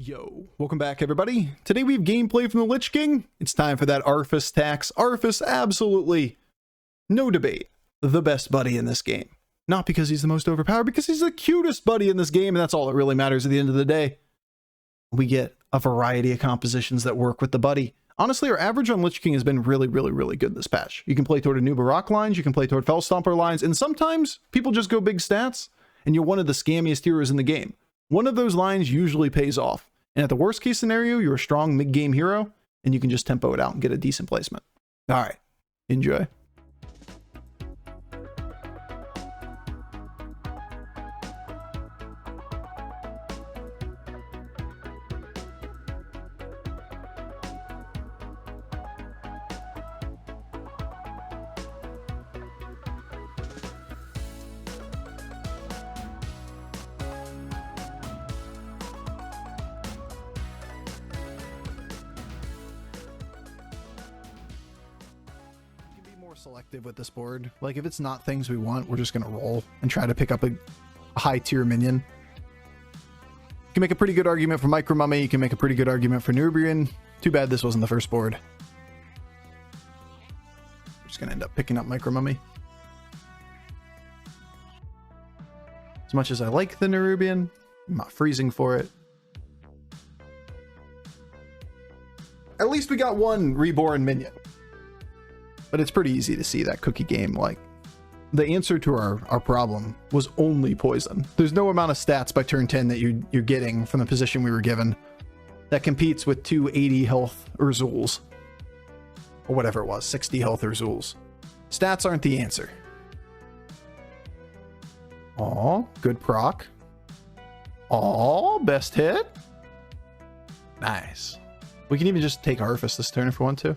Yo, welcome back everybody. Today we have gameplay from the Lich King. It's time for that Arfus tax. Arfus, absolutely, no debate, the best buddy in this game. Not because he's the most overpowered, because he's the cutest buddy in this game, and that's all that really matters at the end of the day. We get a variety of compositions that work with the buddy. Honestly, our average on Lich King has been really good this patch. You can play toward Anuba Rock lines, you can play toward Fell Stomper lines, and sometimes people just go big stats, and you're one of the scammiest heroes in the game. One of those lines usually pays off. And at the worst case scenario, you're a strong mid-game hero, and you can just tempo it out and get a decent placement. All right, enjoy. Selective with this board. Like, if it's not things we want, we're just gonna roll and try to pick up a high tier minion. You can make a pretty good argument for Micro Mummy, you can make a pretty good argument for Nubrian. Too bad this wasn't the first board. We're just gonna end up picking up Micro Mummy. As much as I like the Nerubian, I'm not freezing for it. At least we got one reborn minion. But it's pretty easy to see that cookie game, like, the answer to our problem was only poison. There's no amount of stats by turn 10 that you're getting from the position we were given that competes with 280 health Urzuls. Or whatever it was, 60 health Urzuls. Stats aren't the answer. Aw, good proc. Aw, best hit. Nice. We can even just take Arfus this turn if we want to.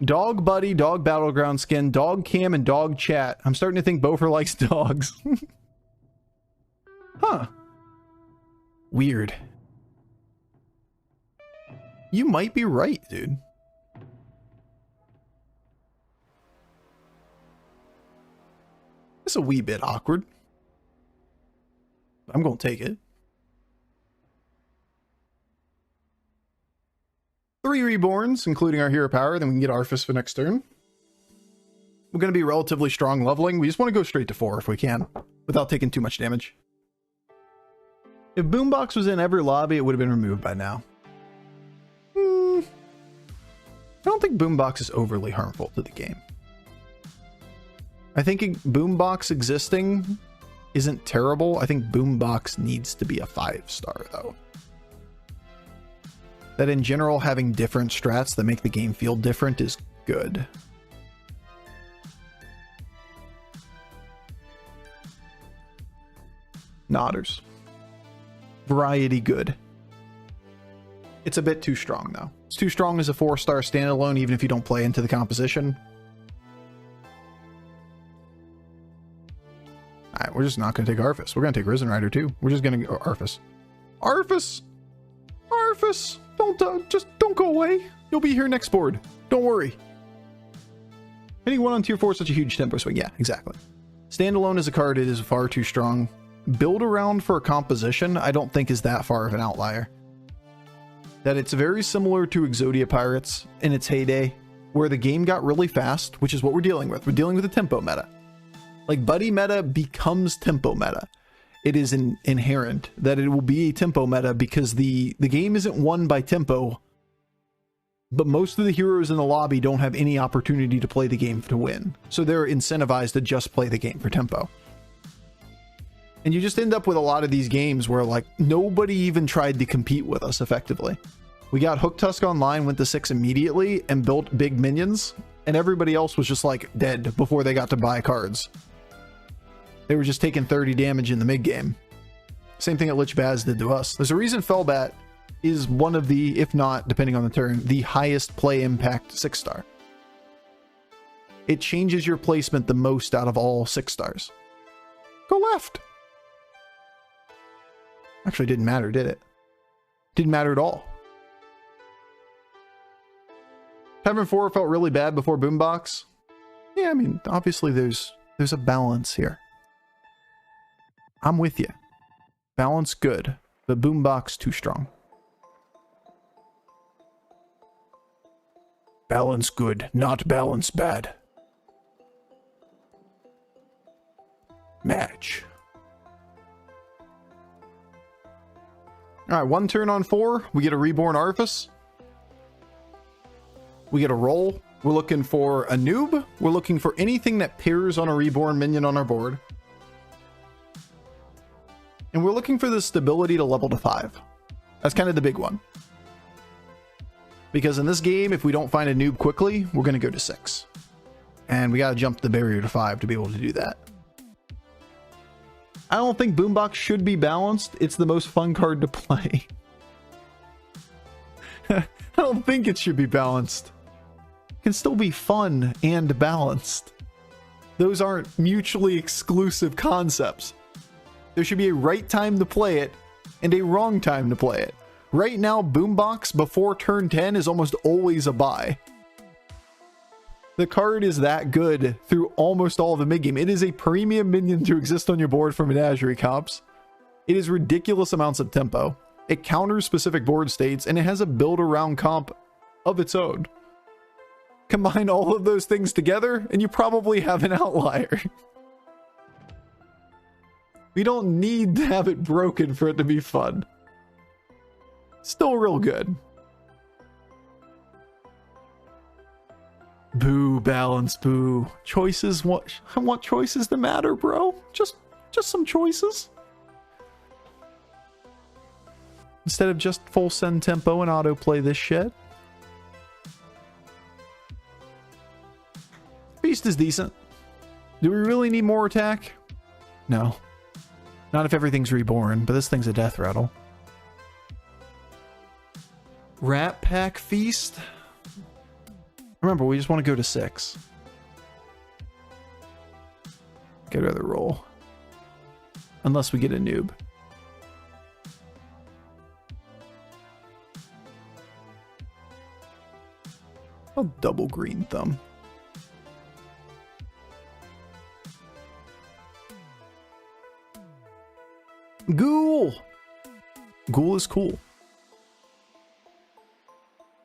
Dog buddy, dog battleground skin, dog cam, and dog chat. I'm starting to think Bofur likes dogs. Huh. Weird. You might be right, dude. It's a wee bit awkward. I'm gonna take it. 3 reborns, including our hero power, then we can get Arfus for next turn. We're going to be relatively strong leveling. We just want to go straight to 4 if we can, without taking too much damage. If Boombox was in every lobby, it would have been removed by now. I don't think Boombox is overly harmful to the game. I think Boombox existing isn't terrible. I think Boombox needs to be a 5-star, though. That in general, having different strats that make the game feel different is good. Nodders. Variety good. It's a bit too strong though. It's too strong as a 4-star standalone even if you don't play into the composition. Alright, we're just not going to take Arfus. We're going to take Risen Rider too. We're just going to go Arfus. Arfus! Arfus! Just don't go away. You'll be here next board. Don't worry. Hitting 1 on tier 4 is such a huge tempo swing. Yeah, exactly. Standalone as a card, it is far too strong. Build around for a composition, I don't think is that far of an outlier. That it's very similar to Exodia Pirates in its heyday, where the game got really fast, which is what we're dealing with. We're dealing with a tempo meta. Like, buddy meta becomes tempo meta. It is inherent that it will be a tempo meta because the game isn't won by tempo, but most of the heroes in the lobby don't have any opportunity to play the game to win. So they're incentivized to just play the game for tempo. And you just end up with a lot of these games where, like, nobody even tried to compete with us effectively. We got Hook Tusk online, went to 6 immediately, and built big minions, and everybody else was just, like, dead before they got to buy cards. They were just taking 30 damage in the mid-game. Same thing that Lich Baz did to us. There's a reason Firebat is one of the, if not, depending on the turn, the highest play impact 6-star. It changes your placement the most out of all 6-stars. Go left! Actually, didn't matter, did it? Didn't matter at all. Having 4 felt really bad before Boombox. Yeah, I mean, obviously there's a balance here. I'm with you. Balance good. But Boombox too strong. Balance good, not balance bad. Match. Alright, 1 turn on 4. We get a reborn Arfus. We get a roll. We're looking for a noob. We're looking for anything that pairs on a reborn minion on our board. And we're looking for the stability to level to 5. That's kind of the big one. Because in this game, if we don't find a noob quickly, we're going to go to 6. And we got to jump the barrier to 5 to be able to do that. I don't think Boombox should be balanced. It's the most fun card to play. I don't think it should be balanced. It can still be fun and balanced. Those aren't mutually exclusive concepts. There should be a right time to play it and a wrong time to play it. Right now, Boombox before turn 10 is almost always a buy. The card is that good through almost all of the mid-game. It is a premium minion to exist on your board for Menagerie comps. It is ridiculous amounts of tempo. It counters specific board states, and it has a build-around comp of its own. Combine all of those things together, and you probably have an outlier. We don't need to have it broken for it to be fun. Still real good. Boo, balance, boo. Choices, I want choices to matter, bro. Just some choices. Instead of just full send tempo and autoplay this shit. Beast is decent. Do we really need more attack? No. Not if everything's reborn, but this thing's a death rattle. Rat Pack Feast? Remember, we just want to go to 6. Get another roll. Unless we get a noob. I'll double green thumb. Ghoul! Ghoul is cool.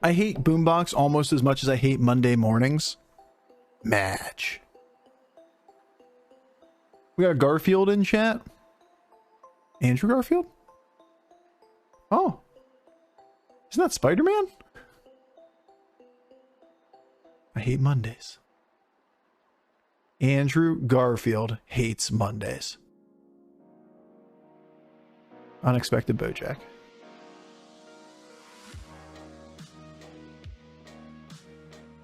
I hate Boombox almost as much as I hate Monday mornings. Match. We got Garfield in chat. Andrew Garfield? Oh. Isn't that Spider-Man? I hate Mondays. Andrew Garfield hates Mondays. Unexpected Bojack.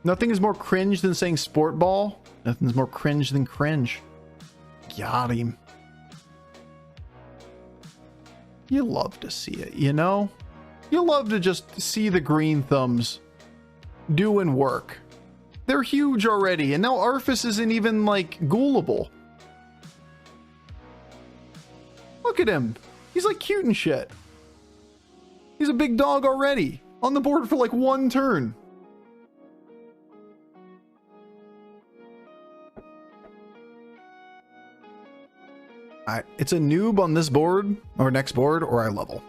Nothing is more cringe than saying sport ball. Nothing's more cringe than cringe. Got him. You love to see it, you know? You love to just see the green thumbs doing work. They're huge already, and now Arfus isn't even, like, ghoulable. Look at him. He's, like, cute and shit. He's a big dog already. On the board for, like, 1 turn. It's a noob on this board, or next board, or I level.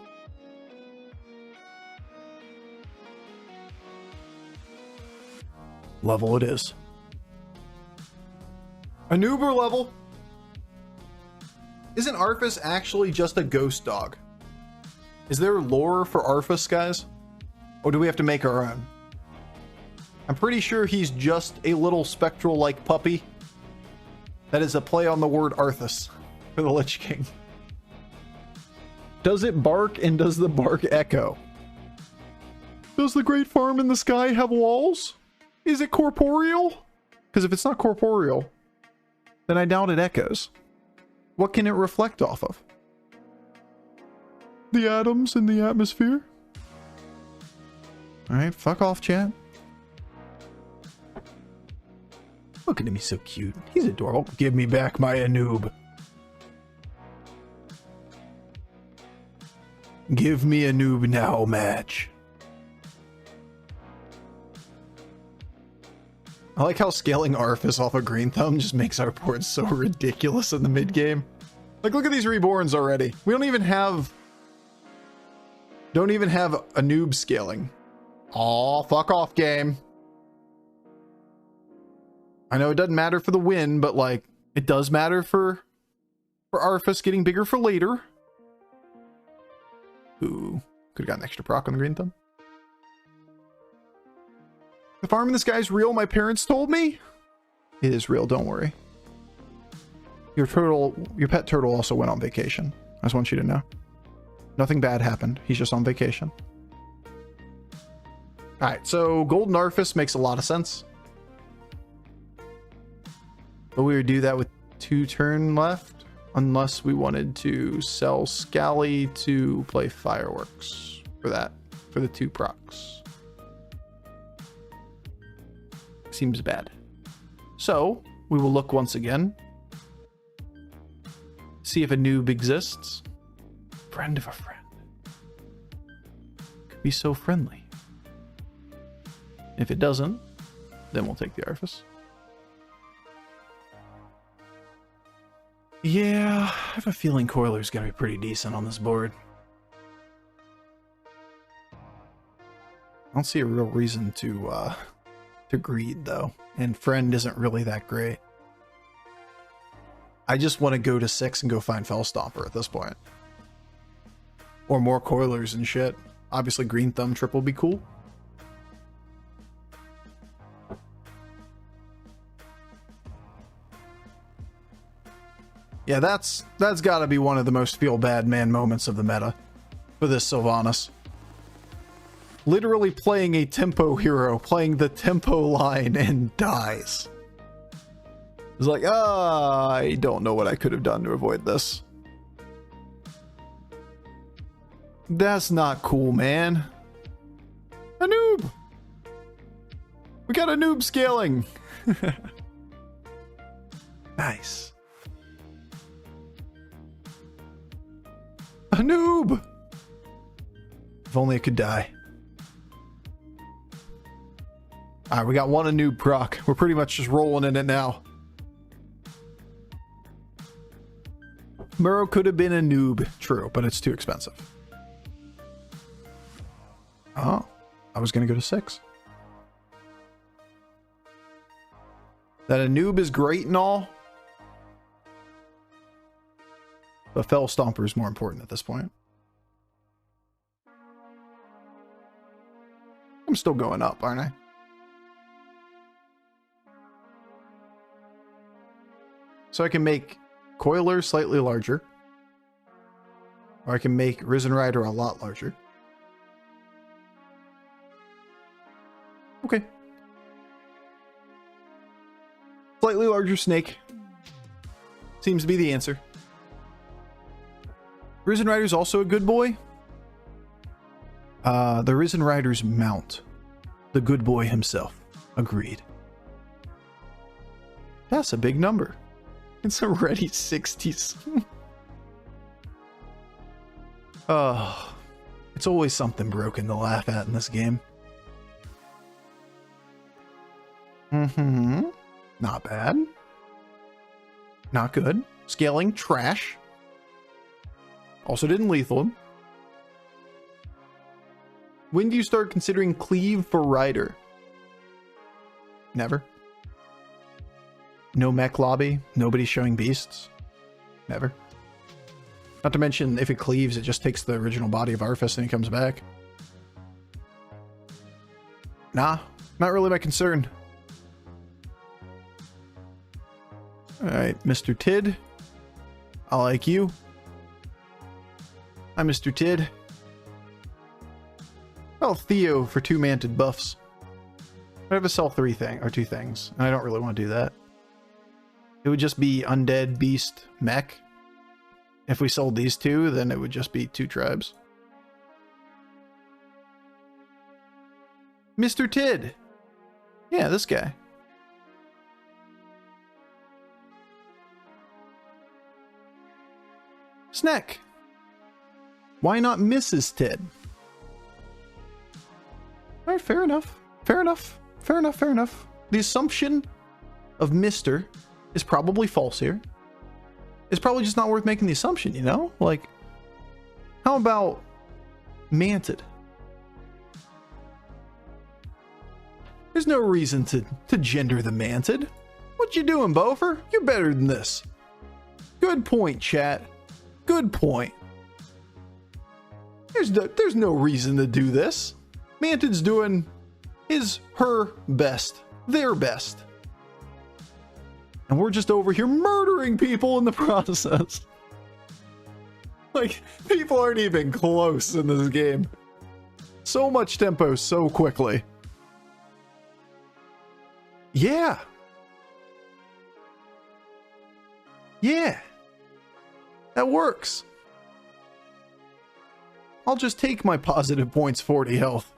Level it is. A noob or level? Isn't Arfus actually just a ghost dog? Is there lore for Arfus, guys? Or do we have to make our own? I'm pretty sure he's just a little spectral-like puppy. That is a play on the word Arthas. For the Lich King. Does it bark, and does the bark echo? Does the Great Farm in the sky have walls? Is it corporeal? Because if it's not corporeal, then I doubt it echoes. What can it reflect off of? The atoms in the atmosphere? Alright, fuck off, chat. Look at him, he's so cute. He's adorable. Give me back my Anub. Give me a noob now match. I like how scaling Arfus off a green thumb just makes our board so ridiculous in the mid game. Like, look at these reborns already. We don't even have Don't even have a noob scaling. Aw, fuck off, game. I know it doesn't matter for the win, but like, it does matter for Arfus getting bigger for later. Ooh, could have gotten extra proc on the green thumb. The farm in this guy's real, my parents told me. It is real, don't worry. Your pet turtle also went on vacation. I just want you to know. Nothing bad happened. He's just on vacation. Alright, so Golden Arfus makes a lot of sense. But we would do that with 2 turn left. Unless we wanted to sell Scally to play Fireworks for that. For the 2 procs. Seems bad. So, we will look once again. See if a noob exists. Friend of a friend. Could be so friendly. If it doesn't, then we'll take the Arfus. Yeah, I have a feeling Coiler's gonna be pretty decent on this board. I don't see a real reason to greed though, and friend isn't really that great. I just want to go to 6 and go find Fellstomper at this point. Or more Coilers and shit. Obviously green thumb trip will be cool. Yeah, that's got to be one of the most feel bad man moments of the meta for this Sylvanas. Literally playing a tempo hero, playing the tempo line and dies. It's like, I don't know what I could have done to avoid this. That's not cool, man. A noob! We got a noob scaling! Nice. A noob! If only it could die. Alright, we got 1 a noob proc. We're pretty much just rolling in it now. Murrow could have been a noob. True, but it's too expensive. Oh, I was going to go to 6. That a noob is great and all. But Fell Stomper is more important at this point. I'm still going up, aren't I? So I can make Coiler slightly larger. Or I can make Risen Rider a lot larger. Okay. Slightly larger snake. Seems to be the answer. Risen Rider's also a good boy. The Risen Rider's mount. The good boy himself. Agreed. That's a big number. It's already 60s. Oh, it's always something broken to laugh at in this game. Not bad. Not good. Scaling, trash. Also didn't lethal him. When do you start considering cleave for Rider? Never. No mech lobby. Nobody's showing beasts. Never. Not to mention, if it cleaves, it just takes the original body of Arfus and he comes back. Nah, not really my concern. Alright, Mr. Tid. I like you. Hi, Mr. Tid. Well, Theo for 2 manted buffs. I have to sell 2 things, and I don't really want to do that. It would just be Undead, Beast, Mech. If we sold these 2, then it would just be 2 tribes. Mr. Tid! Yeah, this guy. Snack! Why not Mrs. Tid? Alright, fair enough. Fair enough. Fair enough, fair enough. The assumption of Mr. is probably false here. It's probably just not worth making the assumption, you know? Like, how about Manted. There's no reason to gender the Manted. What you doing, Bofur? You're better than this. Good point, chat. Good point. There's no reason to do this. Manted's doing her best. Their best. And we're just over here murdering people in the process. Like, people aren't even close in this game. So much tempo so quickly. Yeah. Yeah. That works. I'll just take my positive points 40 health.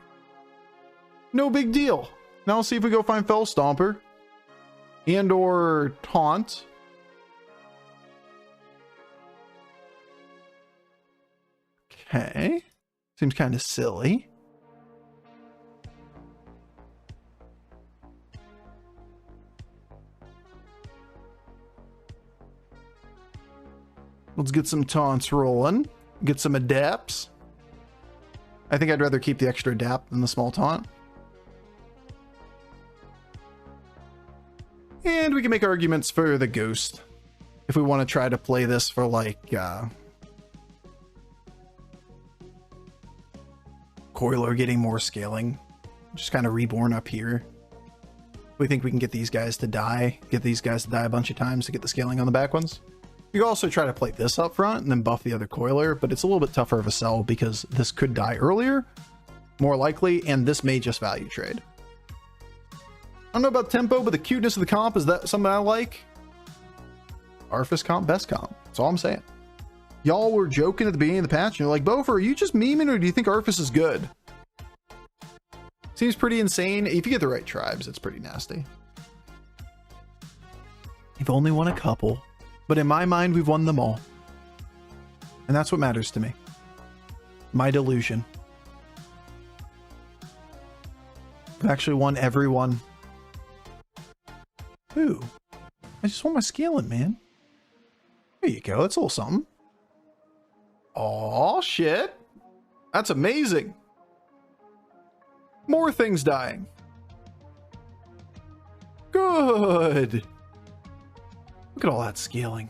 No big deal. Now let's see if we go find Fell Stomper. And or Taunt. Okay. Seems kind of silly. Let's get some taunts rolling. Get some adapts. I think I'd rather keep the extra adapt than the small taunt. And we can make arguments for the ghost. If we want to try to play this for like Coiler getting more scaling. Just kind of reborn up here. We think we can get these guys to die. Get these guys to die a bunch of times to get the scaling on the back ones. You can also try to play this up front and then buff the other Coiler, but it's a little bit tougher of a sell because this could die earlier, more likely, and this may just value trade. I don't know about tempo, but the cuteness of the comp, is that something I like? Arfus comp, best comp. That's all I'm saying. Y'all were joking at the beginning of the patch, and you're like, Bofur, are you just memeing, or do you think Arfus is good? Seems pretty insane. If you get the right tribes, it's pretty nasty. You've only won a couple. But in my mind, we've won them all. And that's what matters to me. My delusion. I've actually won every one. Ooh. I just want my scaling, man. There you go. That's a little something. Oh shit. That's amazing. More things dying. Good. Look at all that scaling.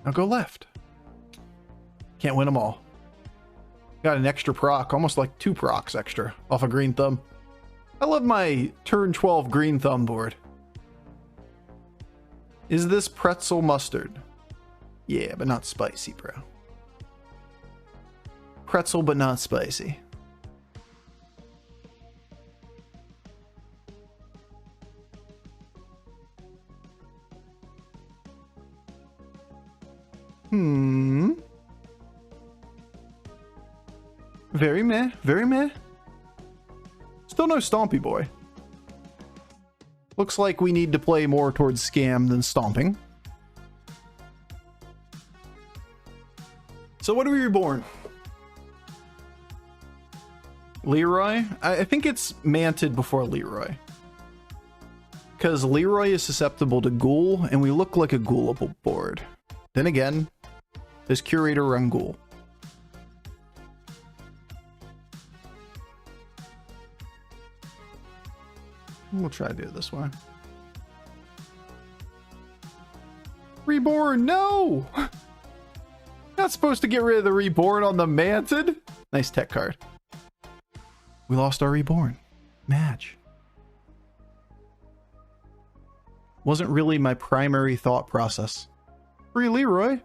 Now go left. Can't win them all. Got an extra proc, almost like 2 procs extra off a green thumb. I love my turn 12 green thumb board. Is this Pretzel Mustard? Yeah, but not spicy, bro. Pretzel, but not spicy. Very meh, very meh. Still no Stompy Boy. Looks like we need to play more towards scam than stomping. So what do we reborn? Leroy? I think it's Manted before Leroy. Because Leroy is susceptible to Ghoul, and we look like a Ghoulable board. Then again, does Curator run Ghoul? We'll try to do it this way. Reborn, no! Not supposed to get rid of the Reborn on the Manted. Nice tech card. We lost our Reborn. Match. Wasn't really my primary thought process. Free Leroy.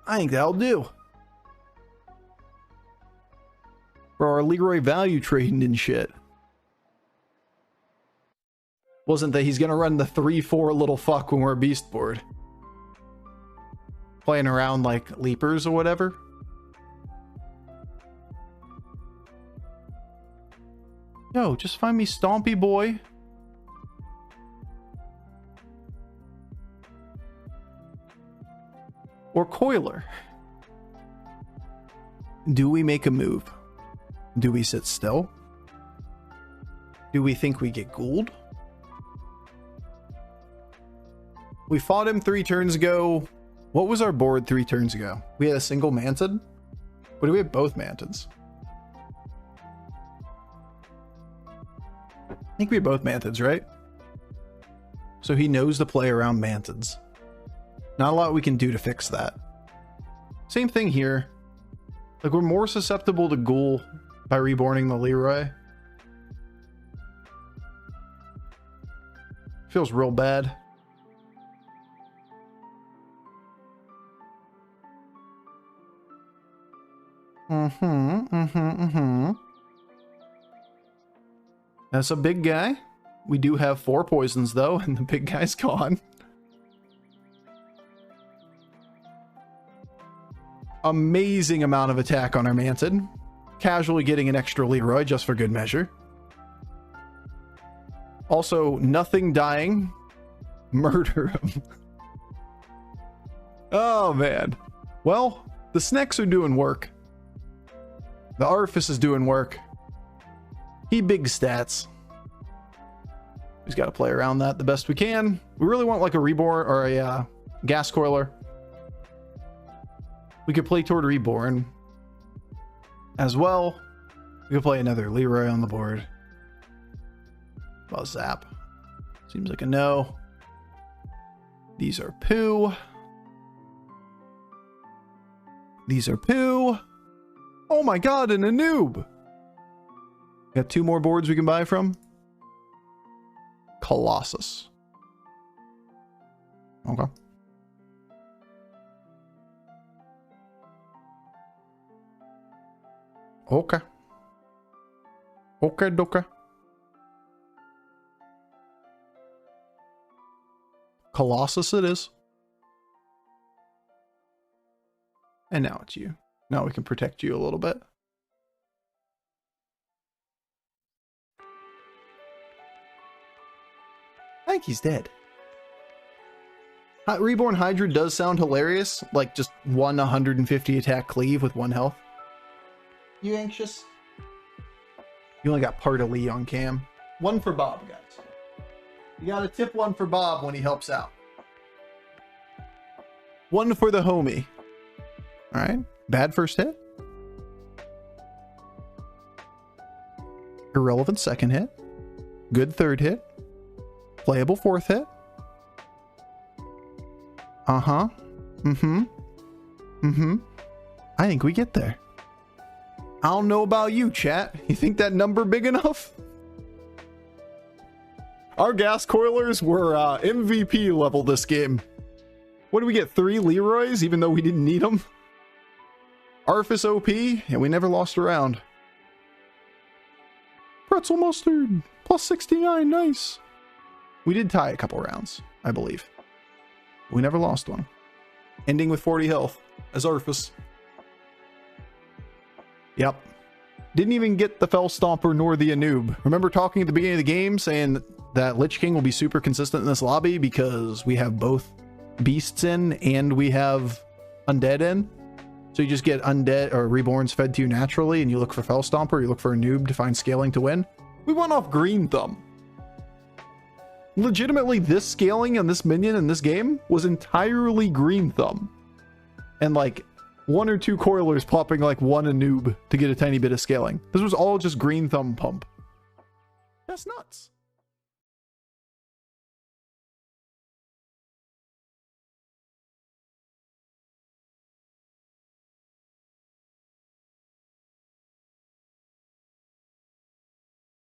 I think that'll do. For our Leroy value trading and shit. Wasn't that he's gonna run the 3-4 little fuck when we're a beast board. Playing around like leapers or whatever. Yo, just find me Stompy Boy. Or Coiler. Do we make a move? Do we sit still? Do we think we get Ghouled? We fought him 3 turns ago. What was our board 3 turns ago? We had a single Mantid? Or do we have both Mantids? I think we have both Mantids, right? So he knows to play around Mantids. Not a lot we can do to fix that. Same thing here. Like, we're more susceptible to Ghoul by reborning the Leroy. Feels real bad. That's a big guy. We do have 4 poisons though, and the big guy's gone. Amazing amount of attack on our Mantid. Casually getting an extra Leroy just for good measure. Also, nothing dying. Murder him. Oh man. Well, the snacks are doing work. The Arfus is doing work. He big stats. He's got to play around that the best we can. We really want like a Reborn or a Gas Coiler. We could play toward Reborn as well. We could play another Leroy on the board. Well, Zap. Seems like a no. These are poo. These are poo. Oh my god, and a noob. Got 2 more boards we can buy from. Colossus. Okay. Okay. Okay, doka. Colossus it is. And now it's you. Now we can protect you a little bit. I think he's dead. Reborn Hydra does sound hilarious. Like just 150 attack cleave with 1 health. You anxious? You only got part of Lee on cam. 1 for Bob, guys. You gotta tip 1 for Bob when he helps out. 1 for the homie. Alright. Bad first hit. Irrelevant second hit. Good third hit. Playable 4th hit. I think we get there. I don't know about you, chat. You think that number big enough? Our gas coilers were MVP level this game. What did we get? 3 Leroys, even though we didn't need them? Arfus OP, and we never lost a round. Pretzel Mustard, plus 69, nice. We did tie a couple rounds, I believe. We never lost one. Ending with 40 health as Arfus. Yep. Didn't even get the Fell Stomper nor the Anub. Remember talking at the beginning of the game saying that Lich King will be super consistent in this lobby because we have both beasts in and we have undead in. So you just get undead or reborns fed to you naturally and you look for Fell Stomper, you look for a noob to find scaling to win. We went off Green Thumb. Legitimately, this scaling on this minion in this game was entirely Green Thumb. And like 1 or 2 coilers popping like 1 a noob to get a tiny bit of scaling. This was all just Green Thumb pump. That's nuts.